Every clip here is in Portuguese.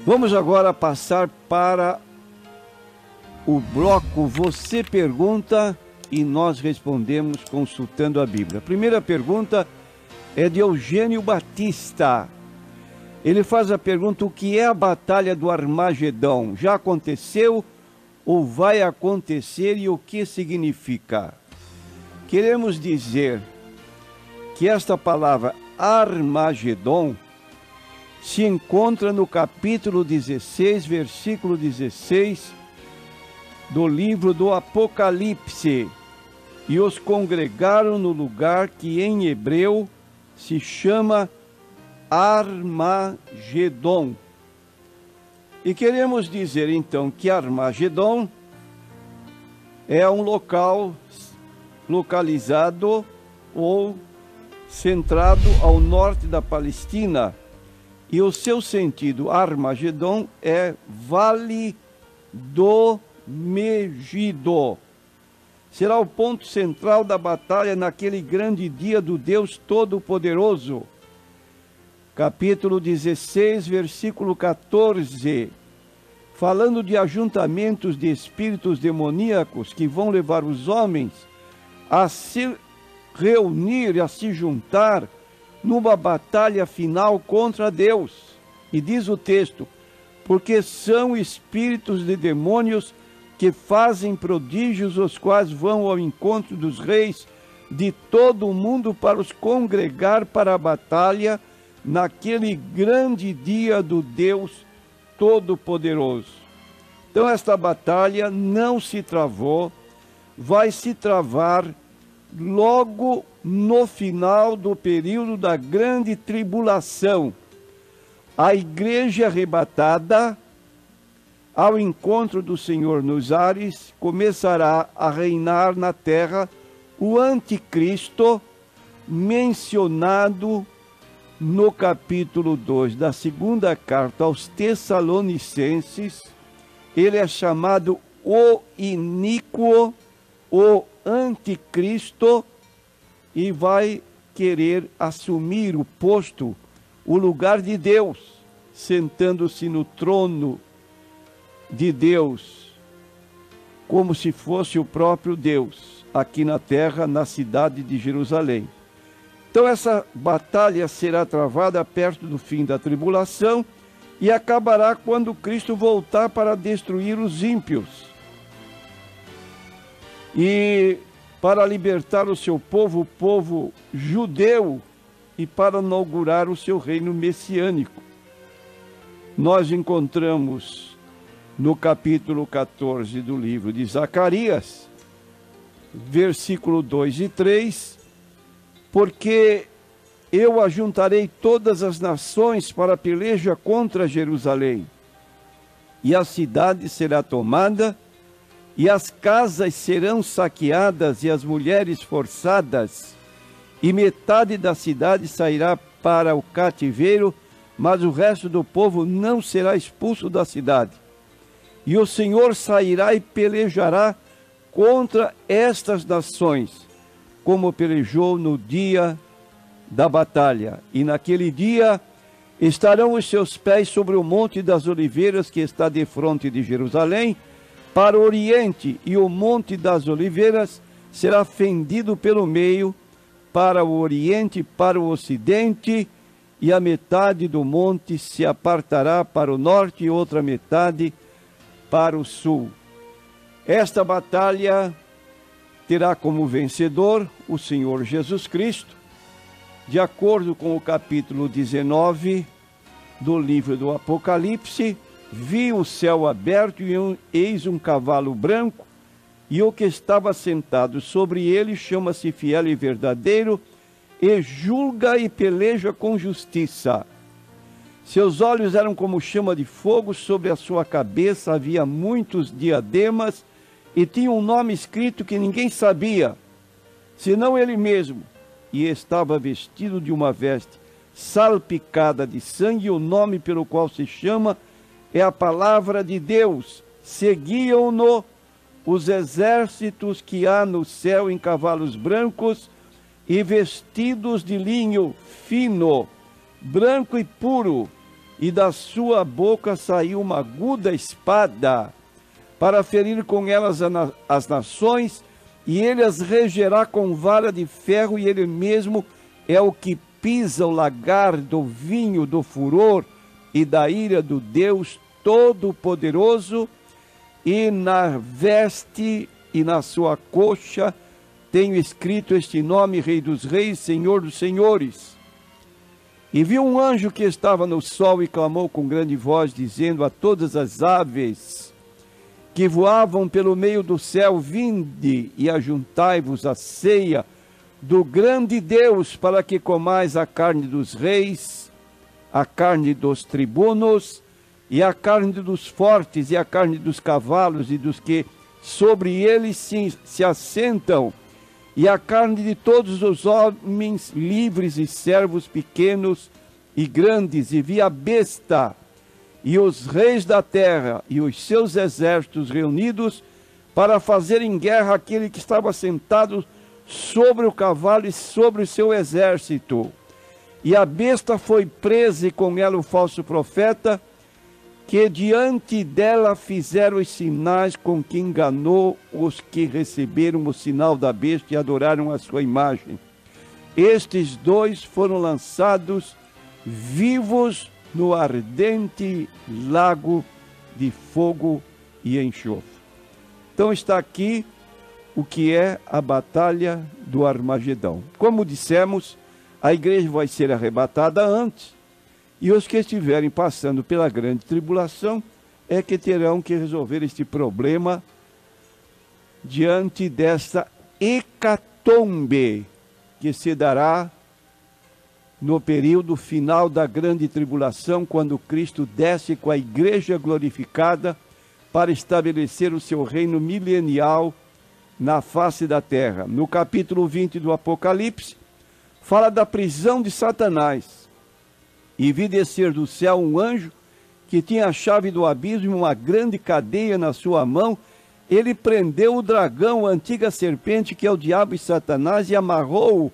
Vamos agora passar para o bloco Você Pergunta e nós respondemos consultando a Bíblia. A primeira pergunta é de Eugênio Batista. Ele faz a pergunta: o que é a Batalha do Armagedão? Já aconteceu ou vai acontecer e o que significa? Queremos dizer que esta palavra Armagedon se encontra no capítulo 16, versículo 16 do livro do Apocalipse. E os congregaram no lugar que em hebreu se chama Armagedon. E queremos dizer então que Armagedon é um local localizado ou centrado ao norte da Palestina. E o seu sentido, Armagedon, é Vale do Megido. Será o ponto central da batalha naquele grande dia do Deus Todo-Poderoso. Capítulo 16, versículo 14. Falando de ajuntamentos de espíritos demoníacos que vão levar os homens a se reunir, a se juntar numa batalha final contra Deus. E diz o texto: porque são espíritos de demônios que fazem prodígios, os quais vão ao encontro dos reis de todo o mundo para os congregar para a batalha naquele grande dia do Deus Todo-Poderoso. Então esta batalha não se travou, vai se travar logo no final do período da grande tribulação. A igreja arrebatada, ao encontro do Senhor nos ares, começará a reinar na terra o anticristo, mencionado no capítulo 2 da segunda carta aos Tessalonicenses. Ele é chamado o iníquo, o anticristo, e vai querer assumir o posto, o lugar de Deus, sentando-se no trono de Deus, como se fosse o próprio Deus, aqui na terra, na cidade de Jerusalém. Então essa batalha será travada perto do fim da tribulação e acabará quando Cristo voltar para destruir os ímpios e para libertar o seu povo, o povo judeu, e para inaugurar o seu reino messiânico. Nós encontramos no capítulo 14 do livro de Zacarias, versículo 2 e 3, porque eu ajuntarei todas as nações para a peleja contra Jerusalém, e a cidade será tomada, e as casas serão saqueadas, e as mulheres forçadas, e metade da cidade sairá para o cativeiro, mas o resto do povo não será expulso da cidade. E o Senhor sairá e pelejará contra estas nações, como pelejou no dia da batalha. E naquele dia estarão os seus pés sobre o Monte das Oliveiras, que está defronte de Jerusalém, para o oriente, e o Monte das Oliveiras será fendido pelo meio, para o oriente e para o ocidente, e a metade do monte se apartará para o norte e outra metade para o sul. Esta batalha terá como vencedor o Senhor Jesus Cristo, de acordo com o capítulo 19 do livro do Apocalipse. Vi o céu aberto e eis um cavalo branco, e o que estava sentado sobre ele chama-se Fiel e Verdadeiro, e julga e peleja com justiça. Seus olhos eram como chama de fogo, sobre a sua cabeça havia muitos diademas, e tinha um nome escrito que ninguém sabia, senão ele mesmo, e estava vestido de uma veste salpicada de sangue, e o nome pelo qual se chama é a Palavra de Deus. Seguiam-no os exércitos que há no céu em cavalos brancos e vestidos de linho fino, branco e puro, e da sua boca saiu uma aguda espada, para ferir com elas as nações, e ele as regerá com vara de ferro, e ele mesmo é o que pisa o lagar do vinho do furor e da ira do Deus Todo-Poderoso, e na veste e na sua coxa tenho escrito este nome: Rei dos Reis, Senhor dos Senhores. E viu um anjo que estava no sol e clamou com grande voz, dizendo a todas as aves que voavam pelo meio do céu: vinde e ajuntai-vos à ceia do grande Deus, para que comais a carne dos reis, a carne dos tribunos, e a carne dos fortes, e a carne dos cavalos, e dos que sobre eles se assentam, e a carne de todos os homens livres e servos pequenos e grandes. E vi a besta e os reis da terra e os seus exércitos reunidos para fazerem guerra àquele que estava sentado sobre o cavalo e sobre o seu exército. E a besta foi presa, e com ela o falso profeta, que diante dela fizeram os sinais, com que enganou os que receberam o sinal da besta e adoraram a sua imagem. Estes dois foram lançados vivos no ardente lago de fogo e enxofre. Então está aqui o que é a batalha do Armagedão. Como dissemos, a igreja vai ser arrebatada antes, e os que estiverem passando pela grande tribulação é que terão que resolver este problema diante desta hecatombe que se dará no período final da grande tribulação, quando Cristo desce com a igreja glorificada para estabelecer o seu reino milenial na face da terra. No capítulo 20 do Apocalipse, fala da prisão de Satanás. E vi descer do céu um anjo que tinha a chave do abismo e uma grande cadeia na sua mão. Ele prendeu o dragão, a antiga serpente, que é o diabo e Satanás, e amarrou-o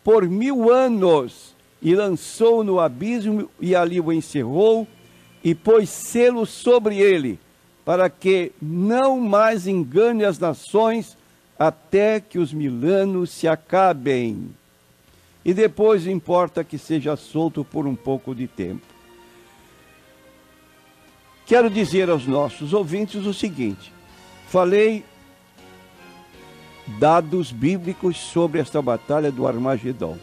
por 1000 anos, e lançou-o no abismo, e ali o encerrou, e pôs selo sobre ele, para que não mais engane as nações, até que os 1000 anos se acabem. E depois importa que seja solto por um pouco de tempo. Quero dizer aos nossos ouvintes o seguinte: falei dados bíblicos sobre esta batalha do Armagedão.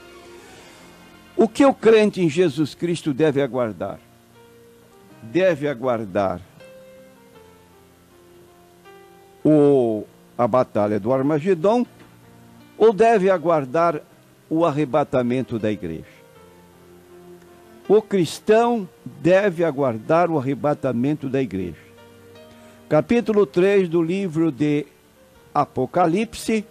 O que o crente em Jesus Cristo deve aguardar? Deve aguardar a batalha do Armagedão, ou deve aguardar o arrebatamento da igreja? O cristão deve aguardar o arrebatamento da igreja. Capítulo 3 do livro de Apocalipse,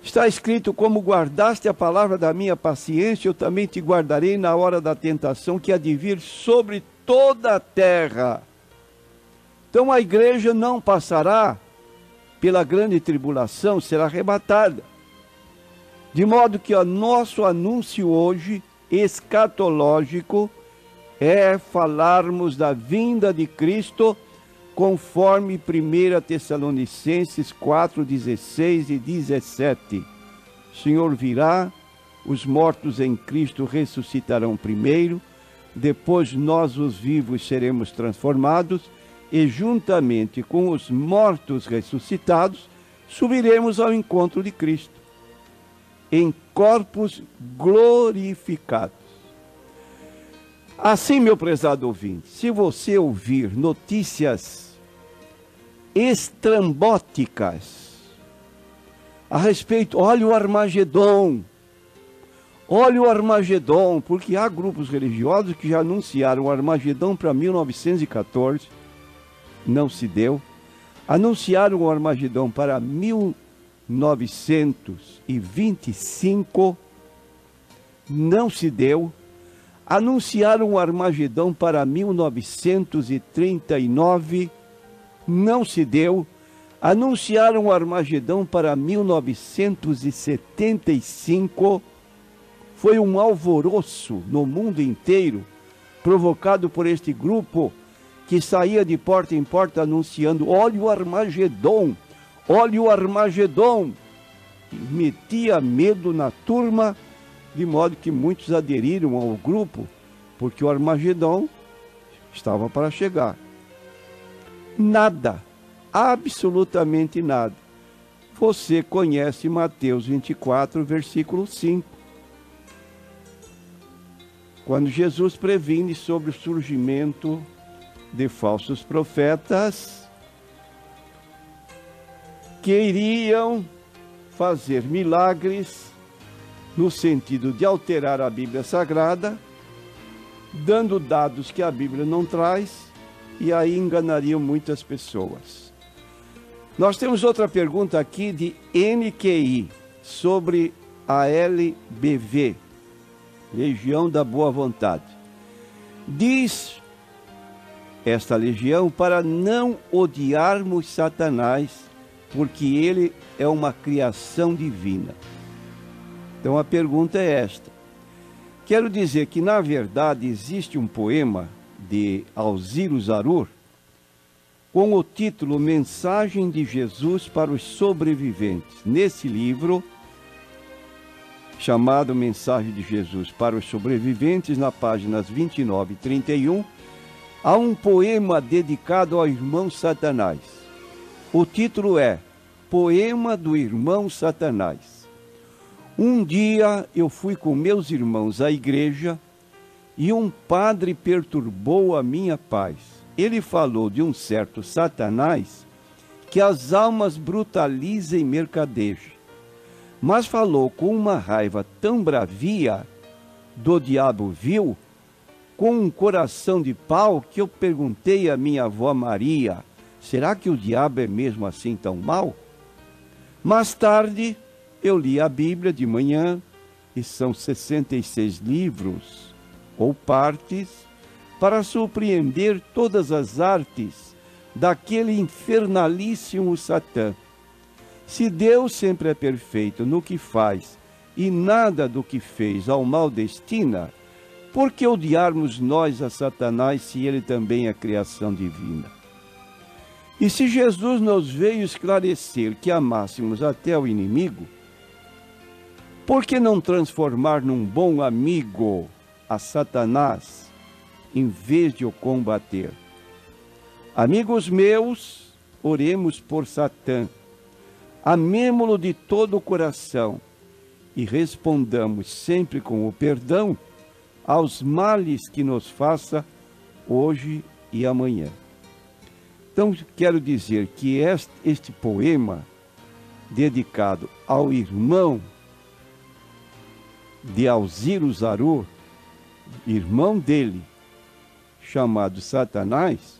está escrito: como guardaste a palavra da minha paciência, eu também te guardarei na hora da tentação que há de vir sobre toda a terra. Então a igreja não passará pela grande tribulação, será arrebatada. De modo que o nosso anúncio hoje, escatológico, é falarmos da vinda de Cristo, conforme 1 Tessalonicenses 4, 16 e 17. O Senhor virá, os mortos em Cristo ressuscitarão primeiro, depois nós, os vivos, seremos transformados, e juntamente com os mortos ressuscitados, subiremos ao encontro de Cristo, em corpos glorificados. Assim, meu prezado ouvinte, se você ouvir notícias estrambóticas a respeito, olha o Armagedon, porque há grupos religiosos que já anunciaram o Armagedon para 1914, não se deu. Anunciaram o Armagedon para 1925, não se deu. Anunciaram o Armagedon para 1939, não se deu. Anunciaram o Armagedon para 1975, foi um alvoroço no mundo inteiro, provocado por este grupo que saía de porta em porta anunciando: olha o Armagedon, olha o Armagedon. E metia medo na turma, de modo que muitos aderiram ao grupo, porque o Armagedon estava para chegar. Nada, absolutamente nada. Você conhece Mateus 24, versículo 5. Quando Jesus previne sobre o surgimento de falsos profetas que iriam fazer milagres no sentido de alterar a Bíblia Sagrada, dando dados que a Bíblia não traz, e aí enganariam muitas pessoas. Nós temos outra pergunta aqui de NQI, sobre a LBV, Legião da Boa Vontade. Diz esta legião para não odiarmos Satanás, porque ele é uma criação divina. Então a pergunta é esta. Quero dizer que, na verdade, existe um poema de Alziro Zarur com o título Mensagem de Jesus para os Sobreviventes. Nesse livro, chamado Mensagem de Jesus para os Sobreviventes, na páginas 29 e 31, há um poema dedicado ao irmão Satanás. O título é Poema do Irmão Satanás. Um dia eu fui com meus irmãos à igreja e um padre perturbou a minha paz. Ele falou de um certo Satanás que as almas brutaliza e mercadeja, mas falou com uma raiva tão bravia do diabo vil, com um coração de pau, que eu perguntei à minha avó Maria: será que o diabo é mesmo assim tão mau? Mais tarde, eu li a Bíblia de manhã, e são 66 livros ou partes, para surpreender todas as artes daquele infernalíssimo Satã. Se Deus sempre é perfeito no que faz e nada do que fez ao mal destina, por que odiarmos nós a Satanás se ele também é criação divina? E se Jesus nos veio esclarecer que amássemos até o inimigo, por que não transformar num bom amigo a Satanás, em vez de o combater? Amigos meus, oremos por Satã, amemo-lo de todo o coração e respondamos sempre com o perdão aos males que nos faça hoje e amanhã. Então, quero dizer que este poema, dedicado ao irmão de Alziro Zarur, irmão dele, chamado Satanás,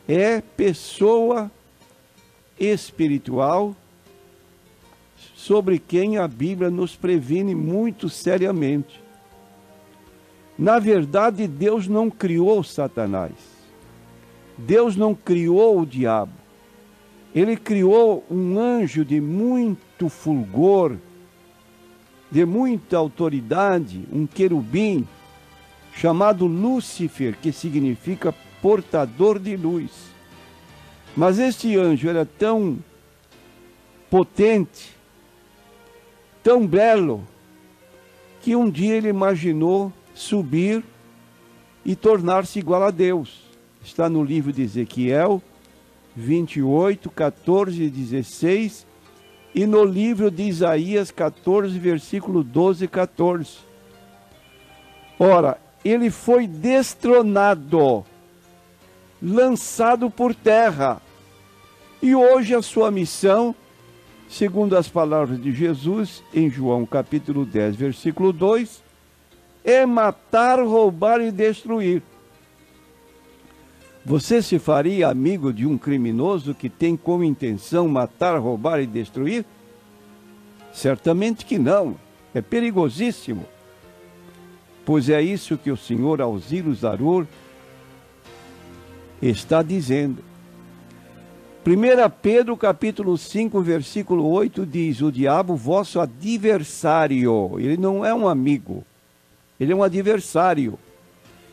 é pessoa espiritual sobre quem a Bíblia nos previne muito seriamente. Na verdade, Deus não criou Satanás. Deus não criou o diabo. Ele criou um anjo de muito fulgor, de muita autoridade, um querubim, chamado Lúcifer, que significa portador de luz. Mas este anjo era tão potente, tão belo, que um dia ele imaginou subir e tornar-se igual a Deus. Está no livro de Ezequiel 28, 14 e 16, e no livro de Isaías 14, versículo 12 e 14. Ora, ele foi destronado, lançado por terra, e hoje a sua missão, segundo as palavras de Jesus, em João capítulo 10, versículo 2, é matar, roubar e destruir. Você se faria amigo de um criminoso que tem como intenção matar, roubar e destruir? Certamente que não. É perigosíssimo. Pois é isso que o senhor Alziro Zarur está dizendo. 1 Pedro capítulo 5, versículo 8 diz: o diabo, vosso adversário. Ele não é um amigo, ele é um adversário.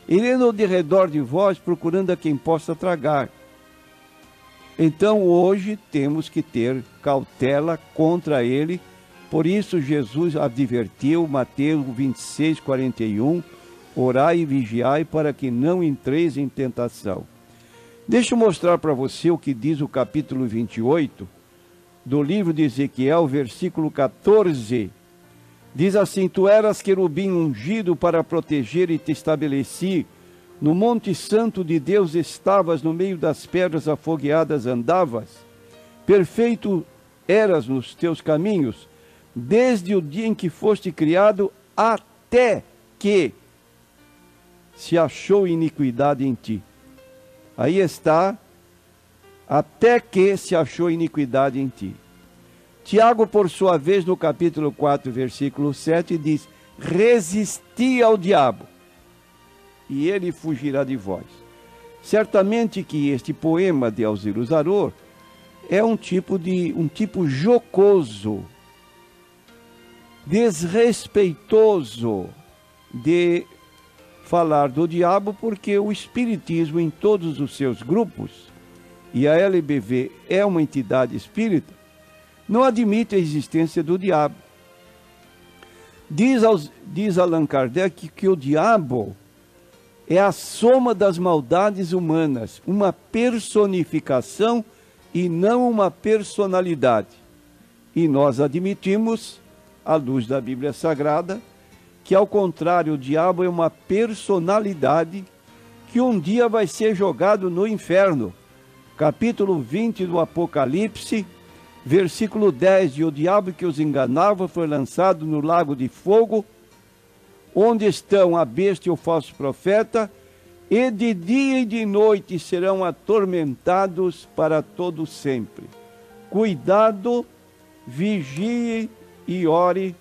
Ele anda de redor de vós, procurando a quem possa tragar. Então, hoje, temos que ter cautela contra ele. Por isso, Jesus advertiu, Mateus 26, 41, orai e vigiai para que não entreis em tentação. Deixa eu mostrar para você o que diz o capítulo 28 do livro de Ezequiel, versículo 14. Diz assim: Tu eras querubim ungido para proteger e te estabeleci. No monte santo de Deus estavas, no meio das pedras afogueadas andavas. Perfeito eras nos teus caminhos, desde o dia em que foste criado, até que se achou iniquidade em ti. Aí está, até que se achou iniquidade em ti. Tiago, por sua vez, no capítulo 4, versículo 7, diz: Resisti ao diabo, e ele fugirá de vós. Certamente que este poema de Alzira Zaror é um tipo jocoso, desrespeitoso de falar do diabo, porque o espiritismo em todos os seus grupos, e a LBV é uma entidade espírita, não admite a existência do diabo. Diz Allan Kardec que o diabo é a soma das maldades humanas, uma personificação e não uma personalidade. E nós admitimos, à luz da Bíblia Sagrada, que ao contrário, o diabo é uma personalidade que um dia vai ser jogado no inferno. Capítulo 20 do Apocalipse, versículo 10, e o diabo que os enganava foi lançado no lago de fogo, onde estão a besta e o falso profeta, e de dia e de noite serão atormentados para todo sempre. Cuidado, vigie e ore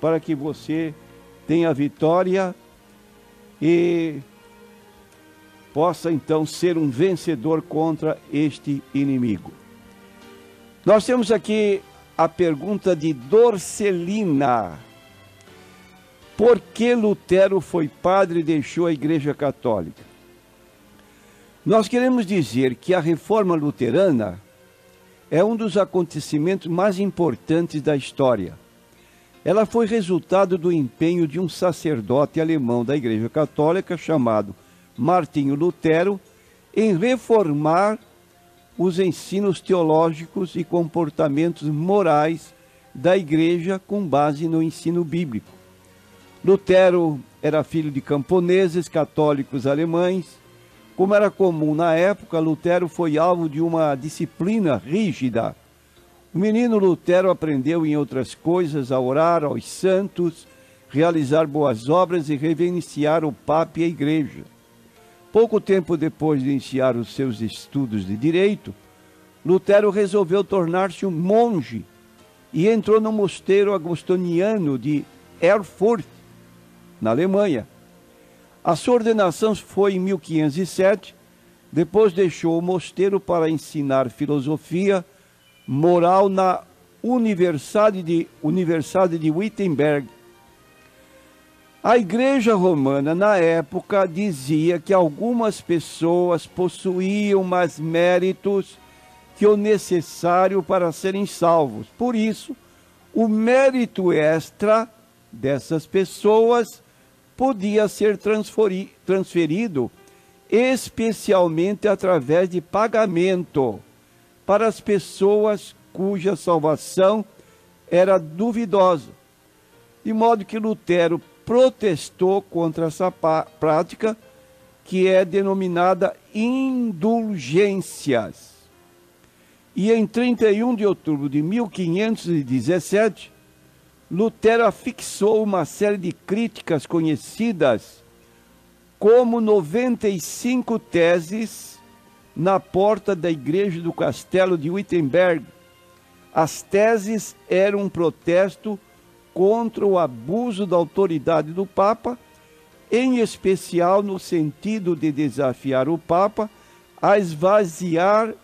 para que você tenha vitória e possa então ser um vencedor contra este inimigo. Nós temos aqui a pergunta de Dorcelina. Por que Lutero foi padre e deixou a Igreja Católica? Nós queremos dizer que a Reforma Luterana é um dos acontecimentos mais importantes da história. Ela foi resultado do empenho de um sacerdote alemão da Igreja Católica chamado Martinho Lutero em reformar os ensinos teológicos e comportamentos morais da Igreja com base no ensino bíblico. Lutero era filho de camponeses católicos alemães. Como era comum na época, Lutero foi alvo de uma disciplina rígida. O menino Lutero aprendeu, em outras coisas, a orar aos santos, realizar boas obras e reverenciar o Papa e a Igreja. Pouco tempo depois de iniciar os seus estudos de direito, Lutero resolveu tornar-se um monge e entrou no mosteiro agostiniano de Erfurt, na Alemanha. A sua ordenação foi em 1507, depois deixou o mosteiro para ensinar filosofia moral na Universidade de Wittenberg. A Igreja Romana, na época, dizia que algumas pessoas possuíam mais méritos que o necessário para serem salvos. Por isso, o mérito extra dessas pessoas podia ser transferido especialmente através de pagamento para as pessoas cuja salvação era duvidosa. De modo que Lutero protestou contra essa prática, que é denominada indulgências. E em 31 de outubro de 1517, Lutero afixou uma série de críticas conhecidas como 95 teses na porta da igreja do castelo de Wittenberg. As teses eram um protesto contra o abuso da autoridade do Papa, em especial no sentido de desafiar o Papa a esvaziar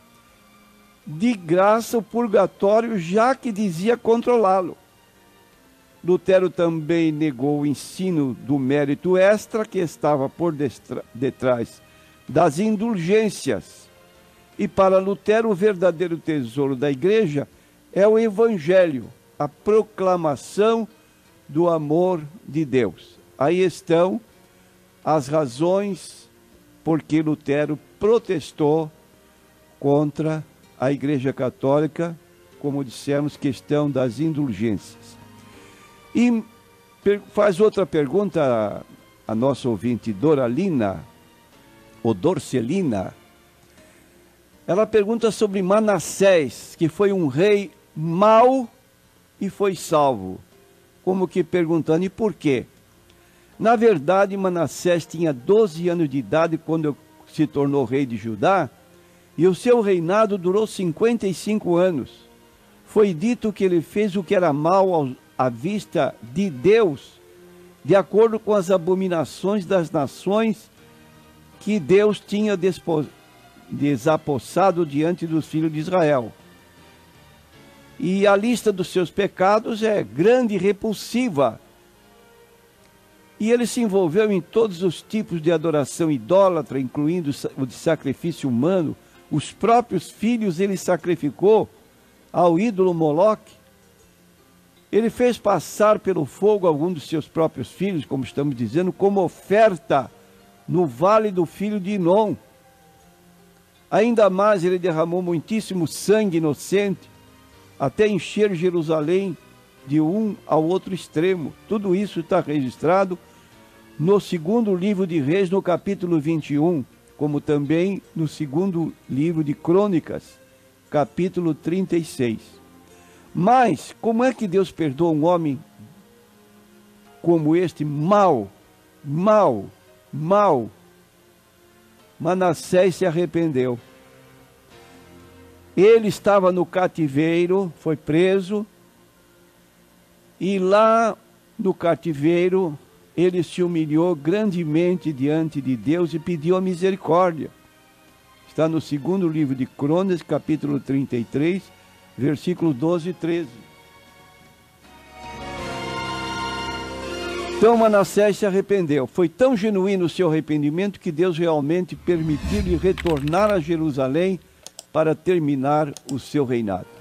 de graça o purgatório, já que dizia controlá-lo. Lutero também negou o ensino do mérito extra que estava por detrás das indulgências. E para Lutero, o verdadeiro tesouro da igreja é o evangelho, a proclamação do amor de Deus. Aí estão as razões por que Lutero protestou contra a Igreja Católica, como dissemos, questão das indulgências. E faz outra pergunta a nossa ouvinte Doralina, ou Dorcelina. Ela pergunta sobre Manassés, que foi um rei mau e foi salvo. Como que perguntando, e por quê? Na verdade, Manassés tinha 12 anos de idade quando se tornou rei de Judá, e o seu reinado durou 55 anos. Foi dito que ele fez o que era mal à vista de Deus, de acordo com as abominações das nações que Deus tinha desapossado diante dos filhos de Israel. E a lista dos seus pecados é grande e repulsiva. E ele se envolveu em todos os tipos de adoração idólatra, incluindo o de sacrifício humano. Os próprios filhos ele sacrificou ao ídolo Moloque. Ele fez passar pelo fogo algum dos seus próprios filhos, como estamos dizendo, como oferta no vale do filho de Inom. Ainda mais, ele derramou muitíssimo sangue inocente, até encher Jerusalém de um ao outro extremo. Tudo isso está registrado no segundo livro de Reis, no capítulo 21, como também no segundo livro de Crônicas, capítulo 36. Mas, como é que Deus perdoa um homem como este, mau? Manassés se arrependeu. Ele estava no cativeiro, foi preso, e lá no cativeiro ele se humilhou grandemente diante de Deus e pediu a misericórdia. Está no segundo livro de Crônicas, capítulo 33, versículos 12 e 13. Então Manassés se arrependeu. Foi tão genuíno o seu arrependimento que Deus realmente permitiu-lhe retornar a Jerusalém para terminar o seu reinado.